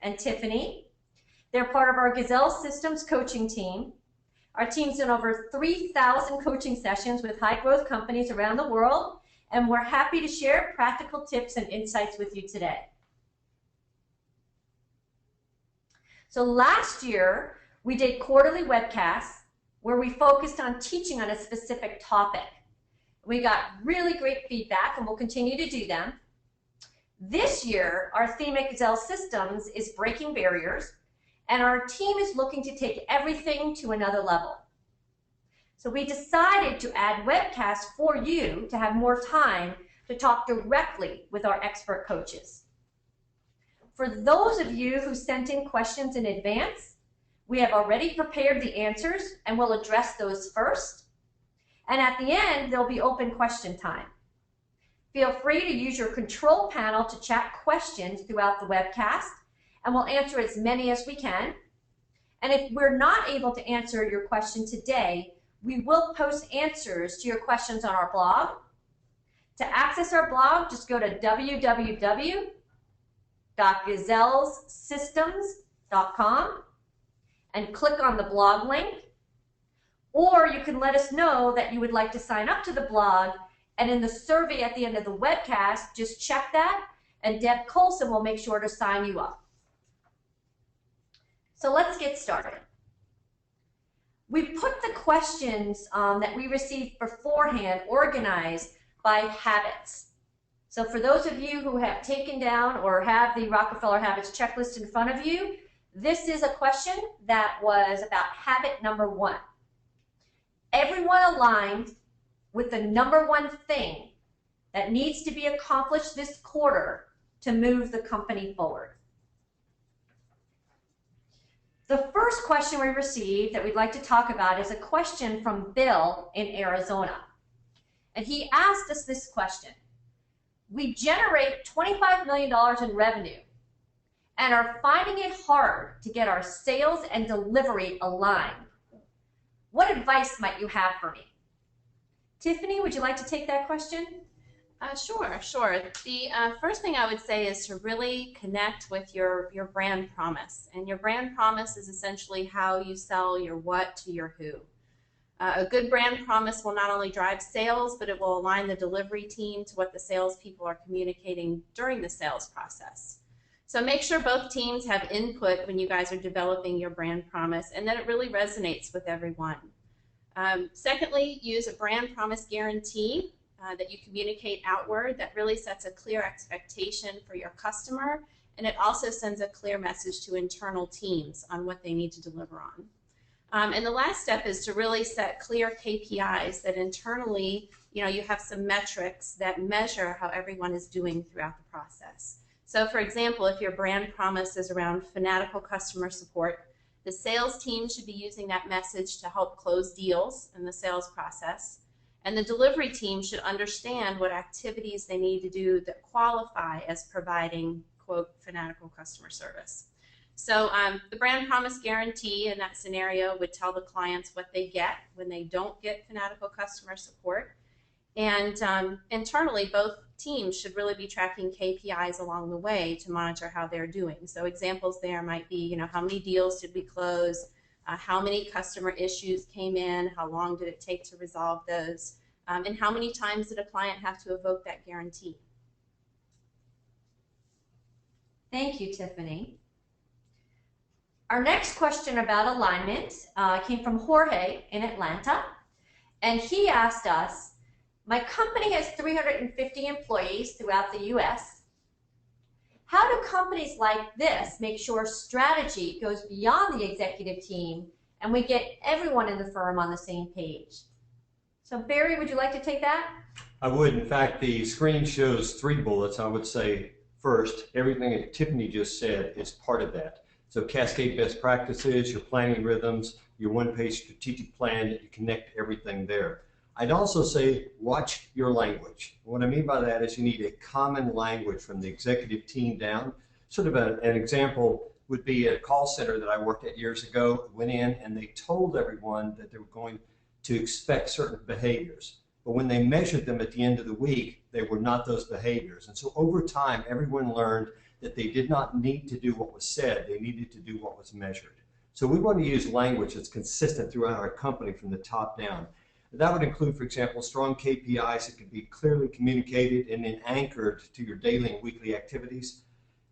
and Tiffany. They're part of our Gazelle Systems coaching team. Our team's done over 3,000 coaching sessions with high-growth companies around the world, and we're happy to share practical tips and insights with you today. So last year, we did quarterly webcasts where we focused on teaching on a specific topic. We got really great feedback, and we'll continue to do them. This year, our theme at Gazelle Systems is breaking barriers, and our team is looking to take everything to another level. So we decided to add webcasts for you to have more time to talk directly with our expert coaches. For those of you who sent in questions in advance, we have already prepared the answers, and we'll address those first. And at the end, there'll be open question time. Feel free to use your control panel to chat questions throughout the webcast, and we'll answer as many as we can. And if we're not able to answer your question today, we will post answers to your questions on our blog. To access our blog, just go to www.gazellesystems.com and click on the blog link. Or you can let us know that you would like to sign up to the blog, and in the survey at the end of the webcast, just check that, and Deb Colson will make sure to sign you up. So let's get started. We've put the questions that we received beforehand organized by habits. So for those of you who have taken down or have the Rockefeller Habits checklist in front of you, this is a question that was about habit number 1. Everyone aligned with the number 1 thing that needs to be accomplished this quarter to move the company forward. The first question we received that we'd like to talk about is a question from Bill in Arizona. And he asked us this question. We generate $25 million in revenue and are finding it hard to get our sales and delivery aligned. What advice might you have for me? Tiffany, would you like to take that question? Sure. The first thing I would say is to really connect with your brand promise. And your brand promise is essentially how you sell your what to your who. A good brand promise will not only drive sales, but it will align the delivery team to what the salespeople are communicating during the sales process. So make sure both teams have input when you guys are developing your brand promise and that it really resonates with everyone. Secondly, use a brand promise guarantee that you communicate outward that really sets a clear expectation for your customer, and it also sends a clear message to internal teams on what they need to deliver on. And the last step is to really set clear KPIs that internally, you have some metrics that measure how everyone is doing throughout the process. So for example, if your brand promise is around fanatical customer support, the sales team should be using that message to help close deals in the sales process. And the delivery team should understand what activities they need to do that qualify as providing, quote, fanatical customer service. So the brand promise guarantee in that scenario would tell the clients what they get when they don't get fanatical customer support. And internally, both teams should really be tracking KPIs along the way to monitor how they're doing. So examples there might be, how many deals did we close? How many customer issues came in, how long did it take to resolve those, and how many times did a client have to evoke that guarantee. Thank you, Tiffany. Our next question about alignment came from Jorge in Atlanta, and he asked us, my company has 350 employees throughout the U.S. How do companies like this make sure strategy goes beyond the executive team and we get everyone in the firm on the same page? So Barry, would you like to take that? I would. In fact, the screen shows 3 bullets. I would say first, everything that Tiffany just said is part of that. So cascade best practices, your planning rhythms, your one-page strategic plan, you connect everything there. I'd also say watch your language. What I mean by that is you need a common language from the executive team down. Sort of an example would be a call center that I worked at years ago. Went in and they told everyone that they were going to expect certain behaviors. But when they measured them at the end of the week, they were not those behaviors. And so over time, everyone learned that they did not need to do what was said, they needed to do what was measured. So we want to use language that's consistent throughout our company from the top down. That would include, for example, strong KPIs that can be clearly communicated and then anchored to your daily and weekly activities,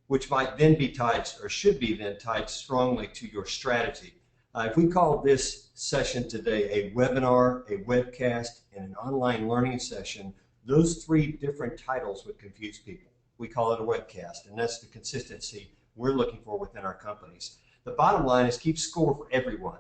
which might then be tied, or should be then tied strongly to your strategy. If we call this session today a webinar, a webcast, and an online learning session, those three different titles would confuse people. We call it a webcast, and that's the consistency we're looking for within our companies. The bottom line is keep score for everyone.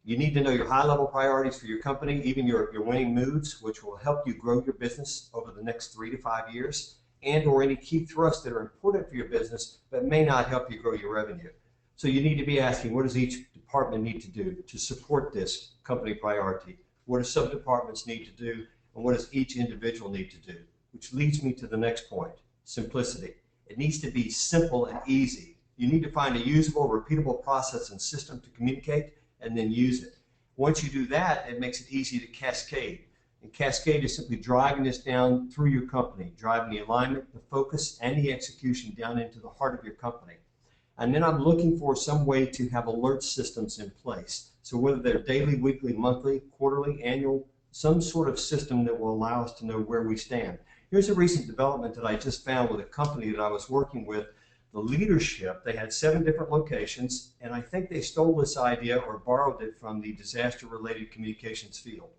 You need to know your high-level priorities for your company, even your winning moods, which will help you grow your business over the next 3 to 5 years, and or any key thrusts that are important for your business but may not help you grow your revenue. So you need to be asking, what does each department need to do to support this company priority? What do sub-departments need to do, and what does each individual need to do? Which leads me to the next point, simplicity. It needs to be simple and easy. You need to find a usable, repeatable process and system to communicate and then use it. Once you do that, it makes it easy to cascade. And cascade is simply driving this down through your company, driving the alignment, the focus, and the execution down into the heart of your company. And then I'm looking for some way to have alert systems in place. So whether they're daily, weekly, monthly, quarterly, annual, some sort of system that will allow us to know where we stand. Here's a recent development that I just found with a company that I was working with. The leadership, they had 7 different locations, and I think they stole this idea or borrowed it from the disaster-related communications field.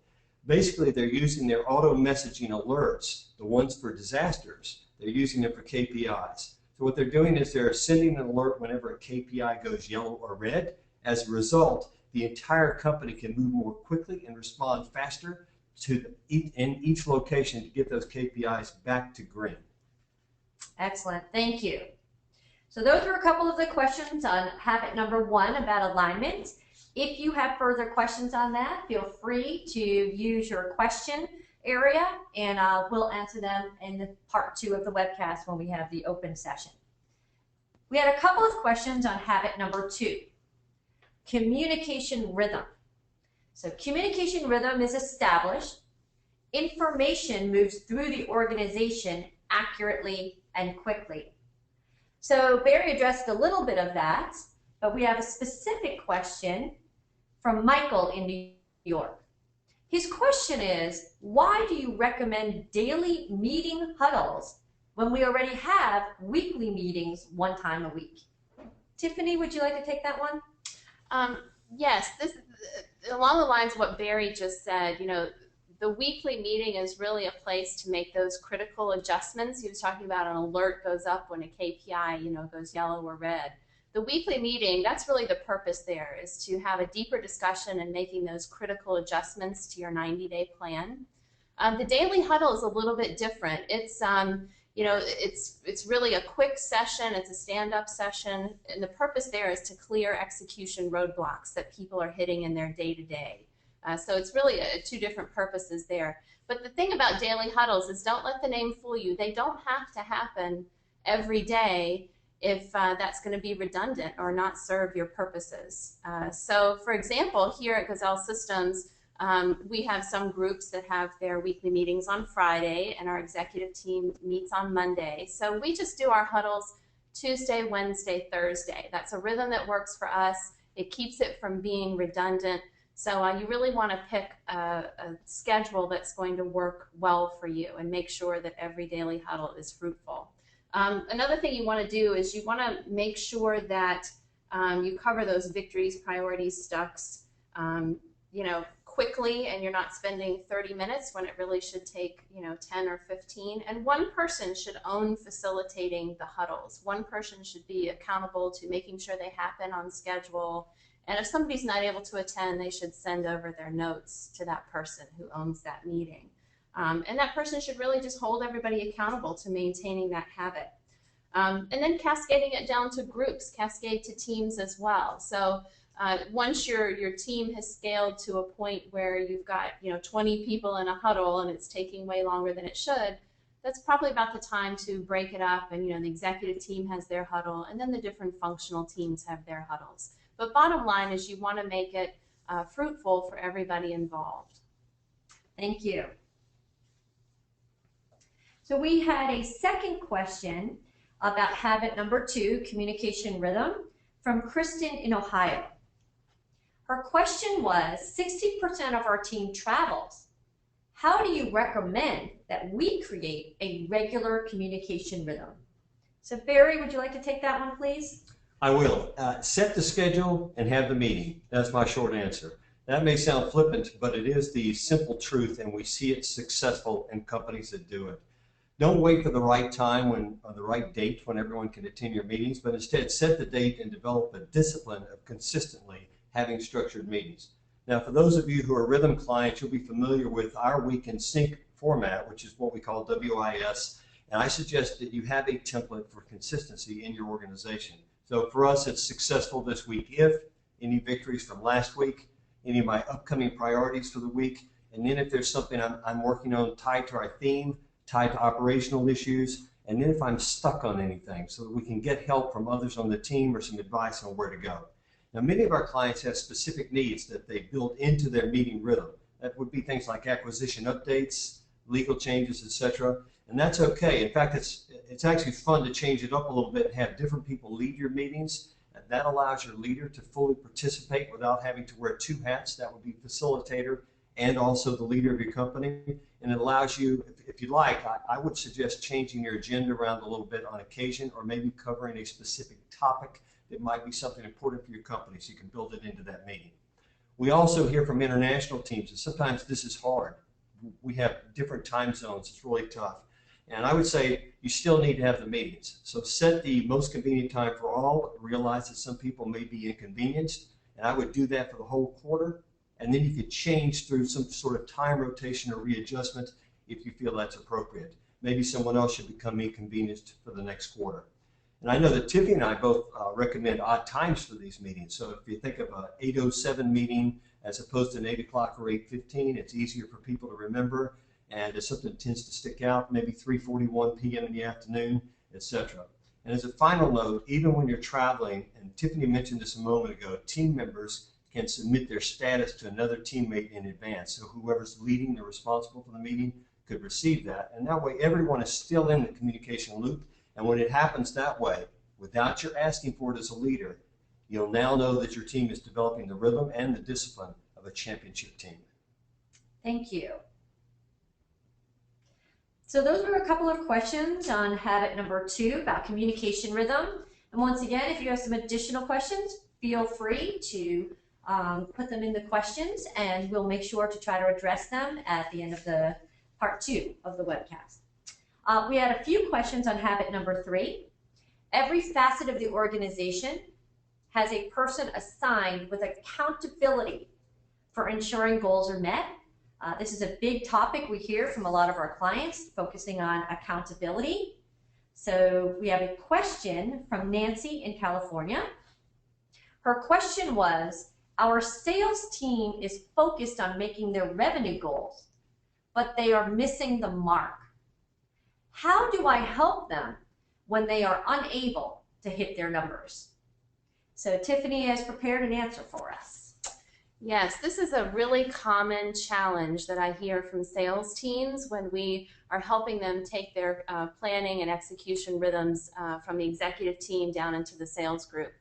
Basically, they're using their auto messaging alerts, the ones for disasters, they're using them for KPIs. So what they're doing is they're sending an alert whenever a KPI goes yellow or red. As a result, the entire company can move more quickly and respond faster in each location to get those KPIs back to green. Excellent, thank you. So those were a couple of the questions on habit number 1 about alignment. If you have further questions on that, feel free to use your question area, and we'll answer them in the part 2 of the webcast when we have the open session. We had a couple of questions on habit number 2, communication rhythm. So communication rhythm is established. Information moves through the organization accurately and quickly. So Barry addressed a little bit of that, but we have a specific question from Michael in New York. His question is, why do you recommend daily meeting huddles when we already have weekly meetings 1 time a week? Tiffany, would you like to take that one? Yes, this along the lines of what Barry just said, the weekly meeting is really a place to make those critical adjustments. He was talking about an alert goes up when a KPI, goes yellow or red. The weekly meeting, that's really the purpose there, is to have a deeper discussion and making those critical adjustments to your 90-day plan. The daily huddle is a little bit different. It's it's really a quick session. It's a stand-up session, and the purpose there is to clear execution roadblocks that people are hitting in their day-to-day. So it's really 2 different purposes there. But the thing about daily huddles is, don't let the name fool you. They don't have to happen every day if that's going to be redundant or not serve your purposes. So for example, here at Gazelle Systems, we have some groups that have their weekly meetings on Friday, and our executive team meets on Monday. So we just do our huddles Tuesday, Wednesday, Thursday. That's a rhythm that works for us. It keeps it from being redundant. So you really want to pick a schedule that's going to work well for you and make sure that every daily huddle is fruitful. Another thing you want to do is you want to make sure that you cover those victories, priorities, stucks, quickly, and you're not spending 30 minutes when it really should take 10 or 15. And one person should own facilitating the huddles. One person should be accountable to making sure they happen on schedule. And if somebody's not able to attend, they should send over their notes to that person who owns that meeting. And that person should really just hold everybody accountable to maintaining that habit. And then cascading it down to groups, cascade to teams as well. So once your team has scaled to a point where you've got 20 people in a huddle and it's taking way longer than it should, that's probably about the time to break it up, and the executive team has their huddle, and then the different functional teams have their huddles. But bottom line is you want to make it fruitful for everybody involved. Thank you. So we had a second question about habit number 2, communication rhythm, from Kristen in Ohio. Her question was, 60% of our team travels. How do you recommend that we create a regular communication rhythm? So Barry, would you like to take that one, please? I will. Set the schedule and have the meeting. That's my short answer. That may sound flippant, but it is the simple truth, and we see it successful in companies that do it. Don't wait for the right time or the right date when everyone can attend your meetings, but instead set the date and develop a discipline of consistently having structured meetings. Now, for those of you who are Rhythm clients, you'll be familiar with our Week in Sync format, which is what we call WIS, and I suggest that you have a template for consistency in your organization. So for us, it's successful this week if, any victories from last week, any of my upcoming priorities for the week, and then if there's something I'm working on tied to our theme, tied to operational issues, and then if I'm stuck on anything so that we can get help from others on the team or some advice on where to go. Now, many of our clients have specific needs that they build into their meeting rhythm. That would be things like acquisition updates, legal changes, etc. And that's okay. In fact, it's actually fun to change it up a little bit and have different people lead your meetings. And that allows your leader to fully participate without having to wear 2 hats. That would be facilitator and also the leader of your company. And it allows you, if you like, I would suggest changing your agenda around a little bit on occasion, or maybe covering a specific topic that might be something important for your company, so you can build it into that meeting. We also hear from international teams that sometimes this is hard. We have different time zones. It's really tough. And I would say you still need to have the meetings. So set the most convenient time for all. Realize that some people may be inconvenienced, and I would do that for the whole quarter. And then you could change through some sort of time rotation or readjustment if you feel that's appropriate. Maybe someone else should become inconvenienced for the next quarter. And I know that Tiffany and I both recommend odd times for these meetings. So if you think of an 8:07 meeting as opposed to an 8 o'clock or 8:15, it's easier for people to remember. And if something tends to stick out, maybe 3:41 p.m. in the afternoon, etc. And as a final note, even when you're traveling, and Tiffany mentioned this a moment ago, team members can submit their status to another teammate in advance. So whoever's leading or responsible for the meeting could receive that. And that way everyone is still in the communication loop. And when it happens that way, without your asking for it as a leader, you'll now know that your team is developing the rhythm and the discipline of a championship team. Thank you. So those were a couple of questions on habit number 2 about communication rhythm. And once again, if you have some additional questions, feel free to put them in the questions, and we'll make sure to try to address them at the end of the part 2 of the webcast. We had a few questions on habit number 3. Every facet of the organization has a person assigned with accountability for ensuring goals are met. This is a big topic we hear from a lot of our clients, focusing on accountability. So we have a question from Nancy in California. Her question was, our sales team is focused on making their revenue goals, but they are missing the mark. How do I help them when they are unable to hit their numbers? So Tiffany has prepared an answer for us. Yes, this is a really common challenge that I hear from sales teams when we are helping them take their planning and execution rhythms from the executive team down into the sales group.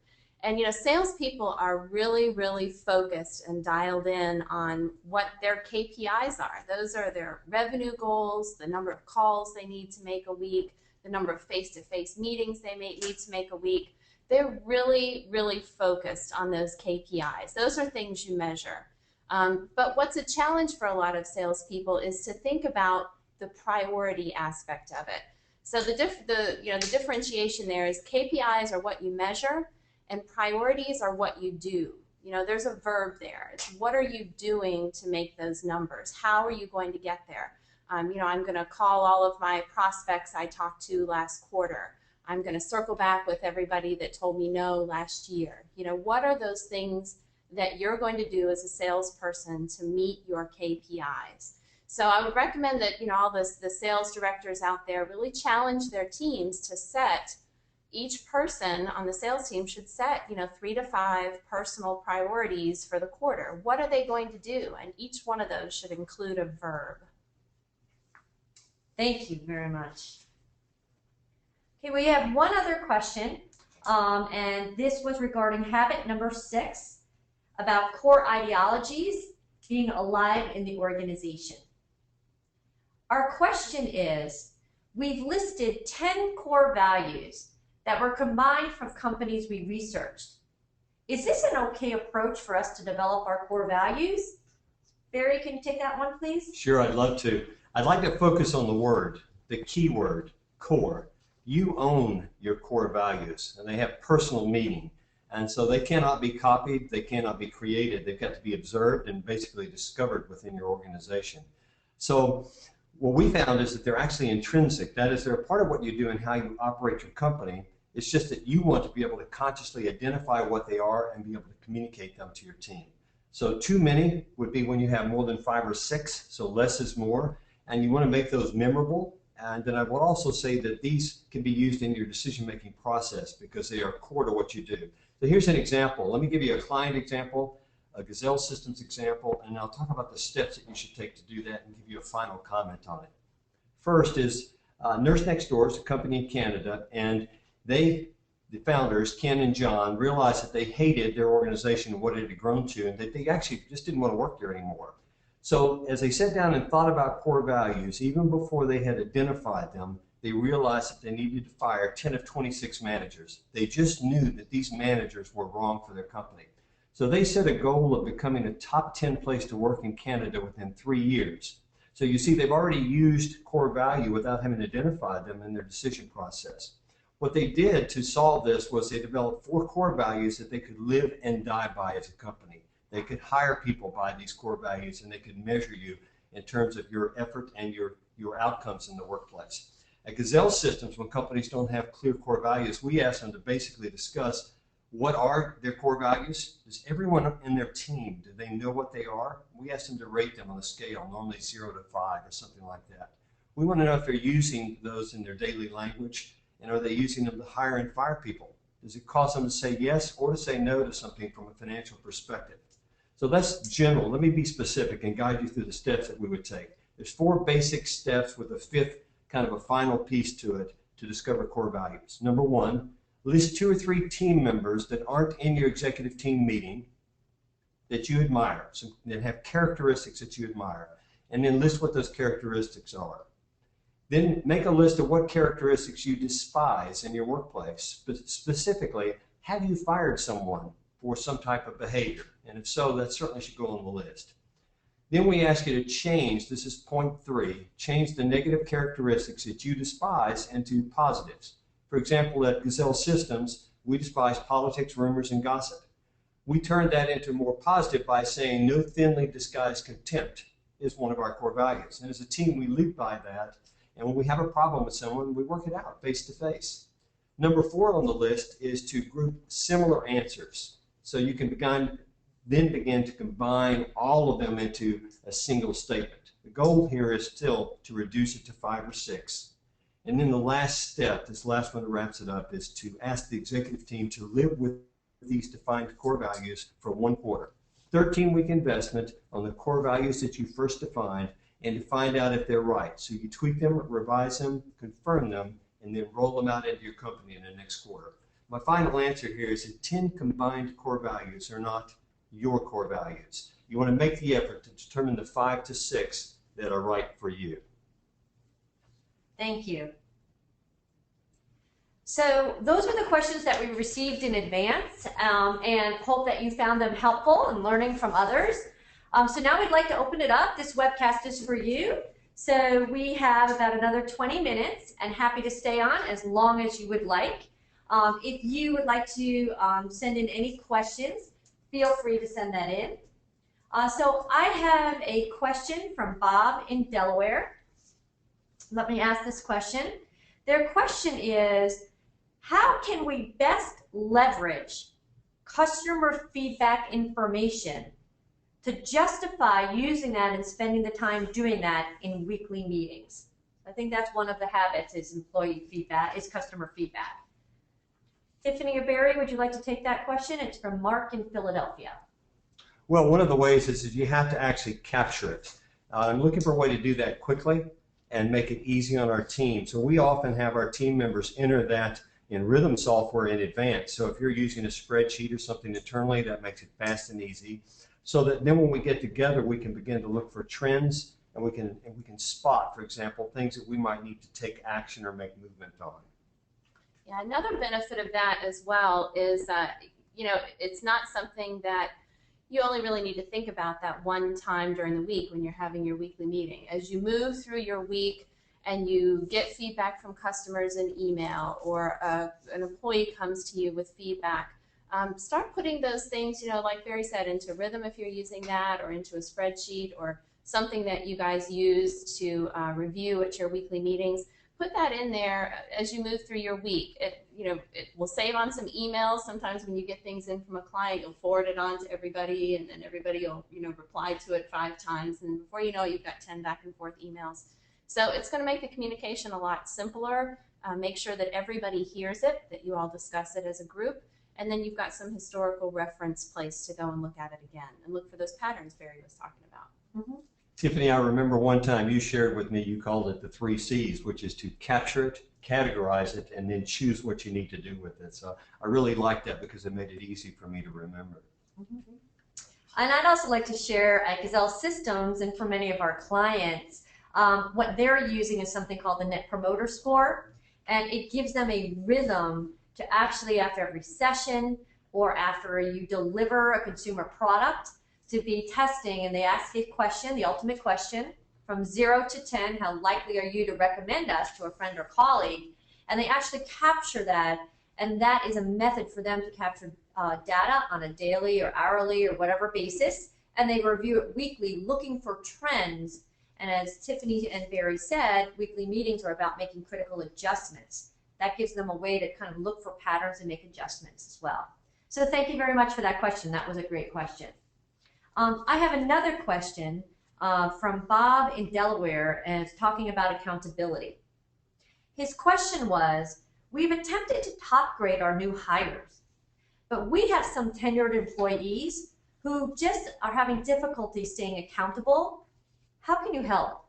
And salespeople are really, really focused and dialed in on what their KPIs are. Those are their revenue goals, the number of calls they need to make a week, the number of face-to-face meetings they may need to make a week. They're really, really focused on those KPIs. Those are things you measure. But what's a challenge for a lot of salespeople is to think about the priority aspect of it. So the differentiation there is KPIs are what you measure, and priorities are what you do. There's a verb there. It's what are you doing to make those numbers? How are you going to get there? I'm going to call all of my prospects I talked to last quarter. I'm going to circle back with everybody that told me no last year. What are those things that you're going to do as a salesperson to meet your KPIs? So I would recommend that all the sales directors out there really challenge their teams to set. Each person on the sales team should set 3 to 5 personal priorities for the quarter. What are they going to do? And each one of those should include a verb. Thank you very much. Okay, we have one other question, and this was regarding habit number 6 about core ideologies being alive in the organization. Our question is, we've listed 10 core values that were combined from companies we researched. Is this an okay approach for us to develop our core values? Barry, can you take that one, please? Sure, I'd love to. I'd like to focus on the word, the key word, core. You own your core values, and they have personal meaning. And so they cannot be copied, they cannot be created. They've got to be observed and basically discovered within your organization. So what we found is that they're actually intrinsic. That is, they're a part of what you do and how you operate your company. It's just that you want to be able to consciously identify what they are and be able to communicate them to your team. So too many would be when you have more than 5 or 6, so less is more, and you want to make those memorable. And then I would also say that these can be used in your decision-making process because they are core to what you do. So here's an example. Let me give you a client example, a Gazelle Systems example, and I'll talk about the steps that you should take to do that and give you a final comment on it. First is Nurse Next Door is a company in Canada, and the founders, Ken and John, realized that they hated their organization and what it had grown to, and that they actually just didn't want to work there anymore. So as they sat down and thought about core values, even before they had identified them, they realized that they needed to fire 10 of 26 managers. They just knew that these managers were wrong for their company. So they set a goal of becoming a top 10 place to work in Canada within 3 years. So you see, they've already used core value without having identified them in their decision process. What they did to solve this was they developed 4 core values that they could live and die by as a company. They could hire people by these core values, and they could measure you in terms of your effort and your outcomes in the workplace. At Gazelle Systems, when companies don't have clear core values, we ask them to basically discuss what are their core values. Does everyone in their team, do they know what they are? We ask them to rate them on a scale, normally 0 to 5 or something like that. We want to know if they're using those in their daily language, and are they using them to hire and fire people? Does it cause them to say yes or to say no to something from a financial perspective? So that's general. Let me be specific and guide you through the steps that we would take. There's 4 basic steps with a 5th kind of a final piece to it to discover core values. Number 1, list 2 or 3 team members that aren't in your executive team meeting that you admire, so that have characteristics that you admire, and then list what those characteristics are. Then make a list of what characteristics you despise in your workplace. But specifically, have you fired someone for some type of behavior? And if so, that certainly should go on the list. Then we ask you to change, this is point 3, change the negative characteristics that you despise into positives. For example, at Gazelle Systems, we despise politics, rumors, and gossip. We turned that into more positive by saying no thinly disguised contempt is one of our core values. And as a team, we live by that. And when we have a problem with someone, we work it out face to face. Number 4 on the list is to group similar answers. So you can begin to combine all of them into a single statement. The goal here is still to reduce it to 5 or 6. And then the last step, this last one that wraps it up, is to ask the executive team to live with these defined core values for 1 quarter. 13-week investment on the core values that you first defined, and to find out if they're right. So you tweak them, revise them, confirm them, and then roll them out into your company in the next quarter. My final answer here is that 10 combined core values are not your core values. You want to make the effort to determine the 5 to 6 that are right for you. Thank you. So those were the questions that we received in advance, and hope that you found them helpful in learning from others. So now we'd like to open it up. This webcast is for you. So we have about another 20 minutes, and happy to stay on as long as you would like. If you would like to send in any questions, feel free to send that in. So I have a question from Bob in Delaware. Let me ask this question. Their question is, how can we best leverage customer feedback information to justify using that and spending the time doing that in weekly meetings? I think that's one of the habits is employee feedback, is customer feedback. Tiffany or Barry, would you like to take that question? It's from Mark in Philadelphia. Well, one of the ways is you have to actually capture it. I'm looking for a way to do that quickly. and make it easy on our team. So we often have our team members enter that in rhythm software in advance. So if you're using a spreadsheet or something internally, that makes it fast and easy. So that then when we get together, we can begin to look for trends, and we can spot, for example, things that we might need to take action or make movement on. Yeah, another benefit of that as well is it's not something that you only really need to think about that one time during the week when you're having your weekly meeting. As you move through your week and you get feedback from customers in email, or an employee comes to you with feedback, start putting those things, like Barry said, into rhythm if you're using that, or into a spreadsheet, or something that you guys use to review at your weekly meetings. Put that in there as you move through your week. It will save on some emails. Sometimes when you get things in from a client, you'll forward it on to everybody, and then everybody will reply to it 5 times, and before you know it, you've got 10 back and forth emails. So it's going to make the communication a lot simpler. Make sure that everybody hears it, that you all discuss it as a group, and then you've got some historical reference place to go and look at it again and look for those patterns Barry was talking about. Mm-hmm. Tiffany, I remember one time you shared with me, you called it the 3 C's, which is to capture it, categorize it, and then choose what you need to do with it. So I really liked that because it made it easy for me to remember. Mm-hmm. And I'd also like to share at Gazelle Systems, and for many of our clients, what they're using is something called the Net Promoter Score, and it gives them a rhythm to actually, after every session or after you deliver a consumer product, to be testing, and they ask a question, the ultimate question, from 0 to 10, how likely are you to recommend us to a friend or colleague? And they actually capture that, and that is a method for them to capture data on a daily or hourly or whatever basis, and they review it weekly, looking for trends. And as Tiffany and Barry said, weekly meetings are about making critical adjustments. That gives them a way to kind of look for patterns and make adjustments as well. So thank you very much for that question. That was a great question. I have another question from Bob in Delaware, and it's talking about accountability. His question was, we've attempted to top grade our new hires, but we have some tenured employees who just are having difficulty staying accountable. How can you help?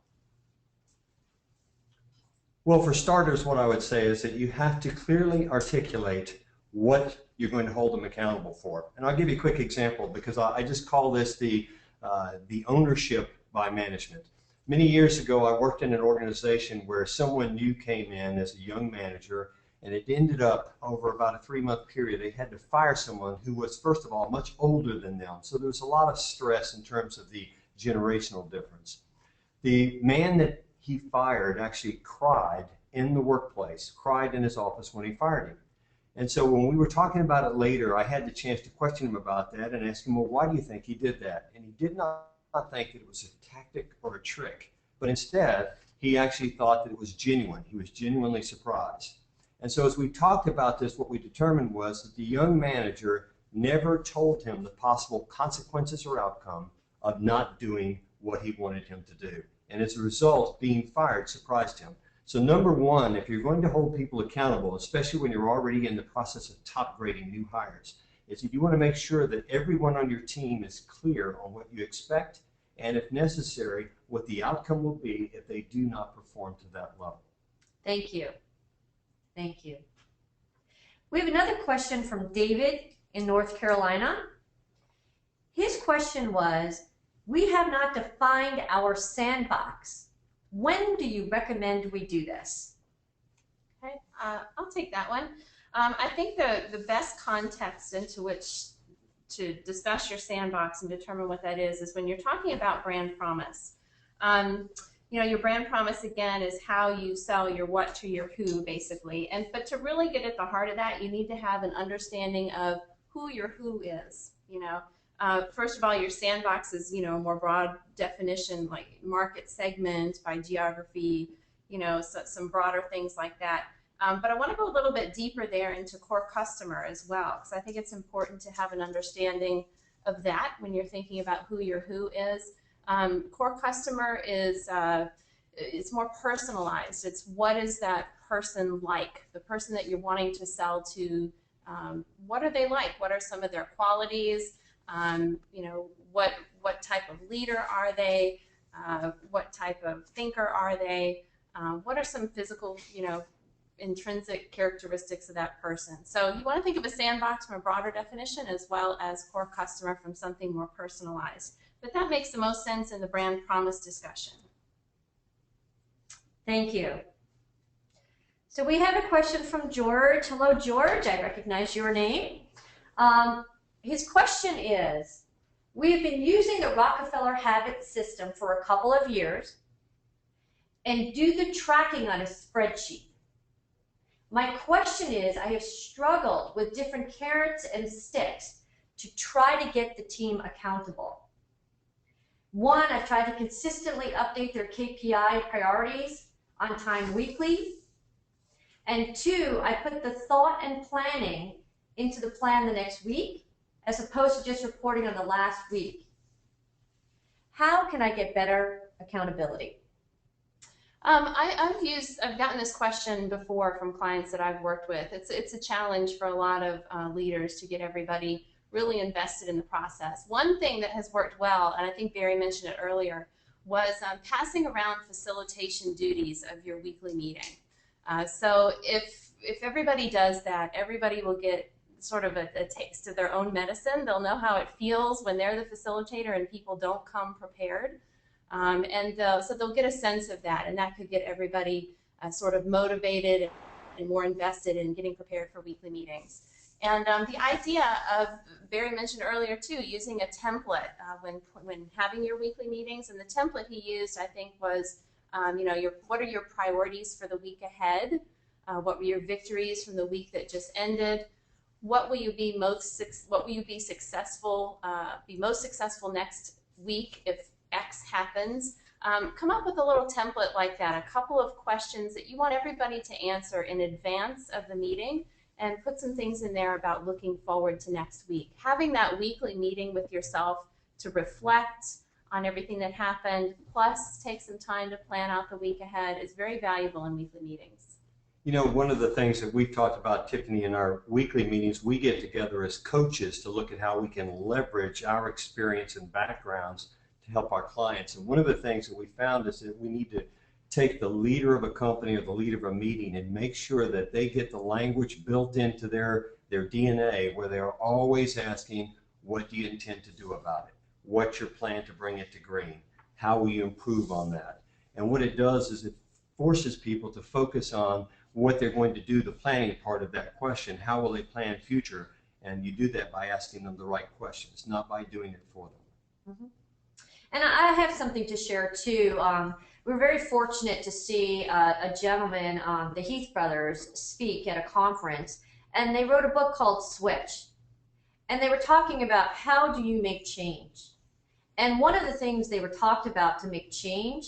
Well, for starters, what I would say is that you have to clearly articulate what you're going to hold them accountable for. And I'll give you a quick example, because I just call this the ownership by management. Many years ago, I worked in an organization where someone new came in as a young manager, and it ended up over about a 3-month period, they had to fire someone who was, first of all, much older than them. So there was a lot of stress in terms of the generational difference. The man that he fired actually cried in the workplace, cried in his office when he fired him. And so when we were talking about it later, I had the chance to question him about that and ask him, well, why do you think he did that? And he did not think that it was a tactic or a trick, but instead, he actually thought that it was genuine. He was genuinely surprised. And so as we talked about this, what we determined was that the young manager never told him the possible consequences or outcome of not doing what he wanted him to do. And as a result, being fired surprised him. So number one, if you're going to hold people accountable, especially when you're already in the process of top grading new hires, is that you want to make sure that everyone on your team is clear on what you expect, and if necessary, what the outcome will be if they do not perform to that level. Thank you. Thank you. We have another question from David in North Carolina. His question was, we have not defined our sandbox. When do you recommend we do this? Okay, I'll take that one. I think the best context into which to discuss your sandbox and determine what that is when you're talking about brand promise. Your brand promise, again, is how you sell your what to your who, basically. But to really get at the heart of that, you need to have an understanding of who your who is. First of all, your sandbox is, a more broad definition, like market segment, by geography, so some broader things like that. But I want to go a little bit deeper there into core customer as well, because I think it's important to have an understanding of that when you're thinking about who your who is. Core customer is it's more personalized. It's what is that person like, the person that you're wanting to sell to. What are they like? What are some of their qualities? What type of leader are they? What type of thinker are they? What are some physical, intrinsic characteristics of that person? So you want to think of a sandbox from a broader definition as well as core customer from something more personalized. But that makes the most sense in the brand promise discussion. Thank you. So we have a question from George. Hello, George. I recognize your name. His question is, we have been using the Rockefeller habit system for a couple of years and do the tracking on a spreadsheet. My question is, I have struggled with different carrots and sticks to try to get the team accountable. One, I've tried to consistently update their KPI priorities on time weekly. And two, I put the thought and planning into the plan the next week as opposed to just reporting on the last week. How can I get better accountability? I've gotten this question before from clients that I've worked with. It's a challenge for a lot of leaders to get everybody really invested in the process. One thing that has worked well, and I think Barry mentioned it earlier, was passing around facilitation duties of your weekly meeting. So if everybody does that, everybody will get sort of a taste of their own medicine. They'll know how it feels when they're the facilitator and people don't come prepared. So they'll get a sense of that, and that could get everybody sort of motivated and more invested in getting prepared for weekly meetings. And the idea of, Barry mentioned earlier too, using a template when having your weekly meetings, and the template he used, I think, was what are your priorities for the week ahead? What were your victories from the week that just ended? What will you be most successful next week if X happens? Come up with a little template like that, a couple of questions that you want everybody to answer in advance of the meeting, and put some things in there about looking forward to next week. Having that weekly meeting with yourself to reflect on everything that happened, plus take some time to plan out the week ahead, is very valuable in weekly meetings. You know, one of the things that we've talked about, Tiffany, in our weekly meetings, we get together as coaches to look at how we can leverage our experience and backgrounds to help our clients. And one of the things that we found is that we need to take the leader of a company or the leader of a meeting and make sure that they get the language built into their DNA, where they're always asking, what do you intend to do about it? What's your plan to bring it to green? How will you improve on that? And what it does is it forces people to focus on what they're going to do, the planning part of that question. How will they plan future? And you do that by asking them the right questions, not by doing it for them. Mm-hmm. And I have something to share too. We're very fortunate to see a gentleman, the Heath brothers, speak at a conference, and they wrote a book called Switch. And they were talking about how do you make change? And one of the things they were talked about to make change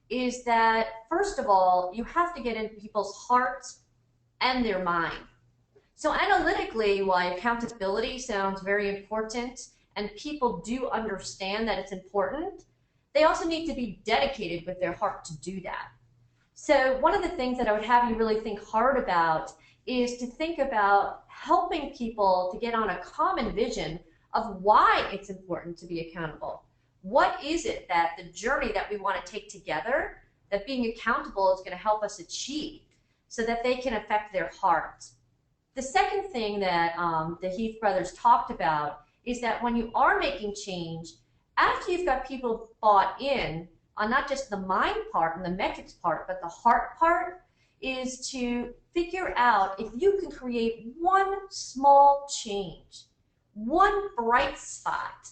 is that, first of all, you have to get into people's hearts and their mind. So analytically, while accountability sounds very important and people do understand that it's important, they also need to be dedicated with their heart to do that. So one of the things that I would have you really think hard about is to think about helping people to get on a common vision of why it's important to be accountable. What is it that the journey that we want to take together, that being accountable is going to help us achieve so that they can affect their heart? The second thing that the Heath brothers talked about is that when you are making change, after you've got people bought in on not just the mind part and the metrics part, but the heart part, is to figure out if you can create one small change, one bright spot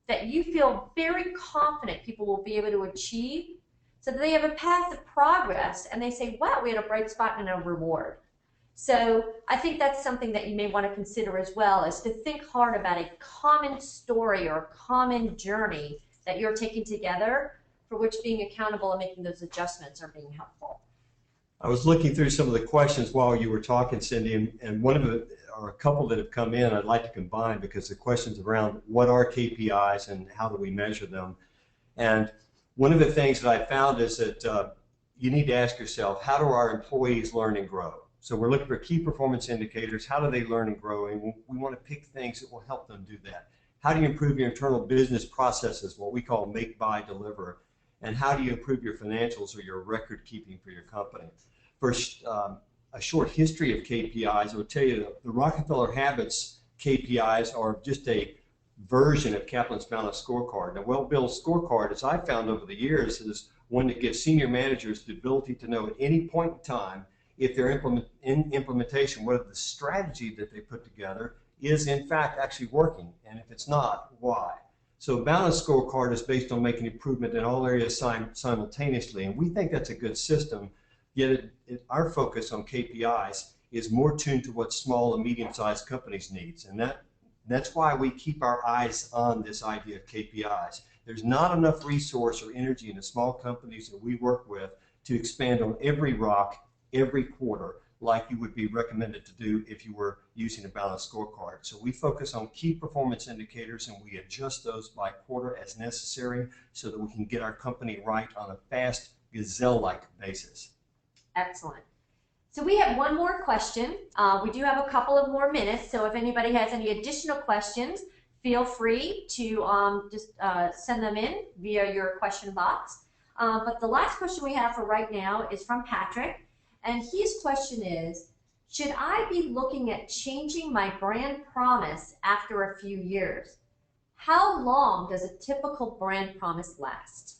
that you feel very confident people will be able to achieve, so that they have a path of progress and they say, wow, we had a bright spot and a reward. So I think that's something that you may want to consider as well, is to think hard about a common story or a common journey that you're taking together, for which being accountable and making those adjustments are being helpful. I was looking through some of the questions while you were talking, Cindy, and one of the, or a couple that have come in, I'd like to combine, because the questions around what are KPIs and how do we measure them. And one of the things that I found is that you need to ask yourself, how do our employees learn and grow? So we're looking for key performance indicators. How do they learn and grow? And we want to pick things that will help them do that. How do you improve your internal business processes, what we call make, buy, deliver? and how do you improve your financials or your record keeping for your company. First, a short history of KPIs. I would tell you the Rockefeller Habits KPIs are just a version of Kaplan's Balanced Scorecard. A well-built scorecard, as I found over the years, is one that gives senior managers the ability to know at any point in time if they're in implementation, whether the strategy that they put together is in fact actually working, and if it's not, why. So a balanced scorecard is based on making improvement in all areas simultaneously, and we think that's a good system, yet our focus on KPIs is more tuned to what small and medium-sized companies need, and that's why we keep our eyes on this idea of KPIs. There's not enough resource or energy in the small companies that we work with to expand on every rock every quarter like you would be recommended to do if you were using a balanced scorecard. So we focus on key performance indicators and we adjust those by quarter as necessary so that we can get our company right on a fast, gazelle-like basis. Excellent. So we have one more question. We do have a couple of more minutes, so if anybody has any additional questions, feel free to just send them in via your question box. But the last question we have for right now is from Patrick, and his question is, should I be looking at changing my brand promise after a few years? How long does a typical brand promise last?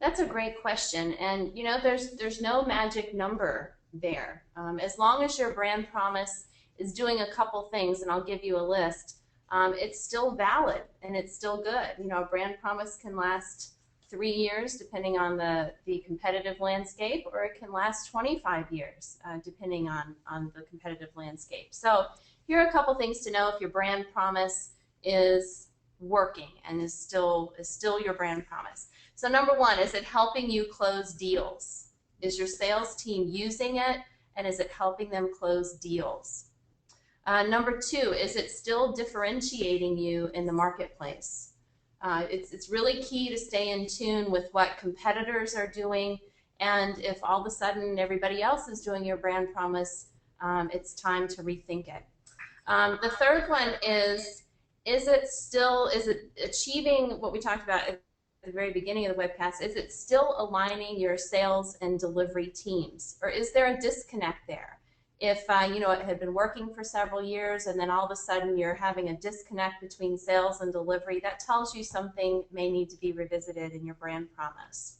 That's a great question, and you know, there's no magic number there. As long as your brand promise is doing a couple things, and I'll give you a list, it's still valid and it's still good. You know, a brand promise can last 3 years depending on the competitive landscape, or it can last 25 years depending on the competitive landscape. So here are a couple things to know if your brand promise is working and is still your brand promise. So number one, is it helping you close deals? Is your sales team using it, and is it helping them close deals? Number two, is it still differentiating you in the marketplace? It's really key to stay in tune with what competitors are doing, and if all of a sudden everybody else is doing your brand promise, it's time to rethink it. The third one is it achieving what we talked about at the very beginning of the webcast? Is it still aligning your sales and delivery teams, or is there a disconnect there? If you know, it had been working for several years and then all of a sudden you're having a disconnect between sales and delivery, that tells you something may need to be revisited in your brand promise.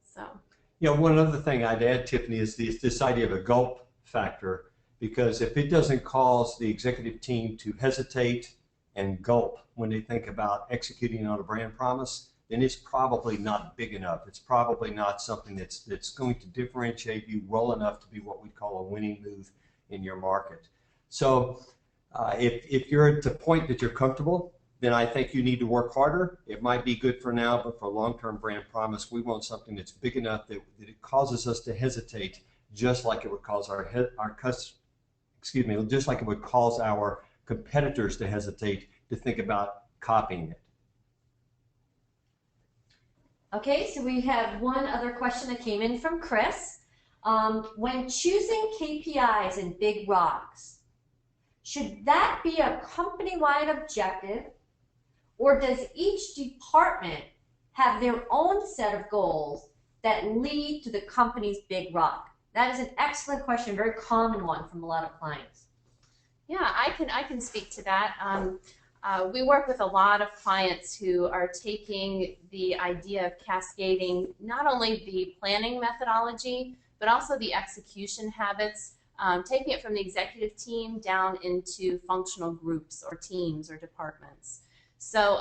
So, you know, one other thing I'd add, Tiffany, is this idea of a gulp factor, because if it doesn't cause the executive team to hesitate and gulp when they think about executing on a brand promise, then it's probably not big enough. It's probably not something that's going to differentiate you well enough to be what we call a winning move in your market. So if you're at the point that you're comfortable, then I think you need to work harder. It might be good for now, but for long-term brand promise, we want something that's big enough that it causes us to hesitate, just like it would cause just like it would cause our competitors to hesitate to think about copying it. Okay, so we have one other question that came in from Chris. When choosing KPIs in big rocks, should that be a company-wide objective, or does each department have their own set of goals that lead to the company's big rock? That is an excellent question, a very common one from a lot of clients. yeah, I can speak to that. We work with a lot of clients who are taking the idea of cascading not only the planning methodology, but also the execution habits, taking it from the executive team down into functional groups or teams or departments. So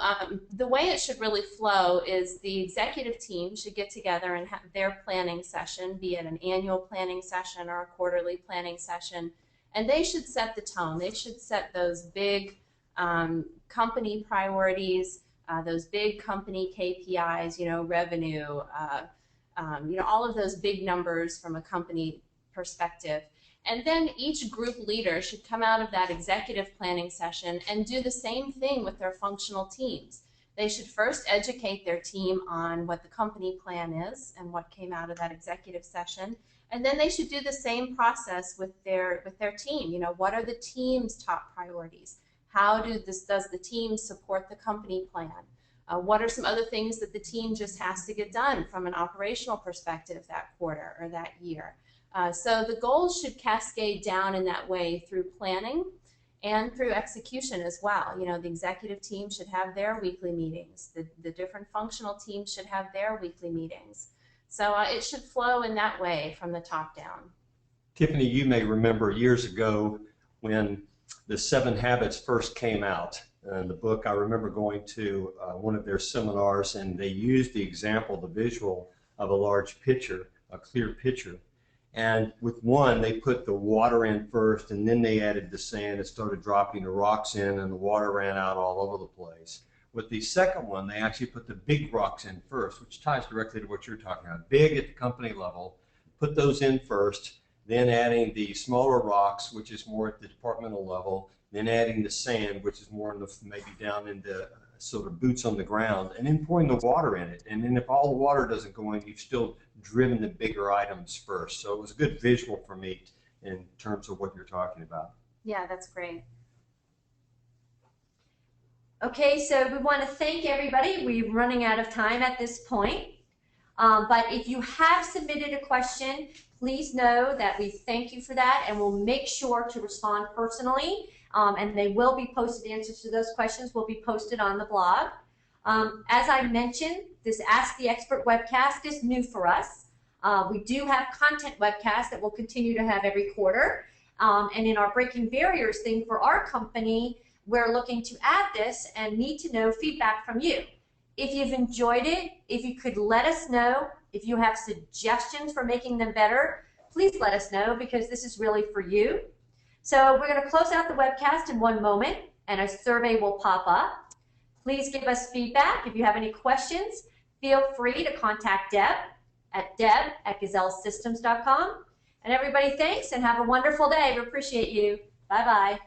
the way it should really flow is the executive team should get together and have their planning session, be it an annual planning session or a quarterly planning session, and they should set the tone. They should set those big company priorities, those big company KPIs, you know, revenue, you know, all of those big numbers from a company perspective. And then each group leader should come out of that executive planning session and do the same thing with their functional teams. They should first educate their team on what the company plan is and what came out of that executive session. And then they should do the same process with their team. You know, what are the team's top priorities? How does the team support the company plan? What are some other things that the team just has to get done from an operational perspective that quarter or that year? So the goals should cascade down in that way through planning and through execution as well. You know, the executive team should have their weekly meetings. The different functional teams should have their weekly meetings. So it should flow in that way from the top down. Tiffany, you may remember years ago when the 7 Habits first came out. The book, I remember going to one of their seminars, and they used the example, the visual of a large pitcher, a clear pitcher. And with one, they put the water in first, and then they added the sand and started dropping the rocks in, and the water ran out all over the place. With the second one, they actually put the big rocks in first, which ties directly to what you're talking about. Big at the company level, put those in first, then adding the smaller rocks, which is more at the departmental level, then adding the sand, which is more in the, maybe down in the sort of boots on the ground, and then pouring the water in it. And then if all the water doesn't go in, you've still driven the bigger items first. So it was a good visual for me in terms of what you're talking about. Yeah, that's great. Okay, so we want to thank everybody. We're running out of time at this point. But if you have submitted a question, please know that we thank you for that, and we'll make sure to respond personally. And they will be posted, answers to those questions will be posted on the blog. As I mentioned, this Ask the Expert webcast is new for us. We do have content webcasts that we'll continue to have every quarter. And in our Breaking Barriers thing for our company, we're looking to add this and need to know feedback from you. If you've enjoyed it, if you could let us know, if you have suggestions for making them better, please let us know, because this is really for you. So we're going to close out the webcast in one moment, and a survey will pop up. Please give us feedback. If you have any questions, feel free to contact Deb at deb@gazellesystems.com. And everybody, thanks, and have a wonderful day. We appreciate you. Bye-bye.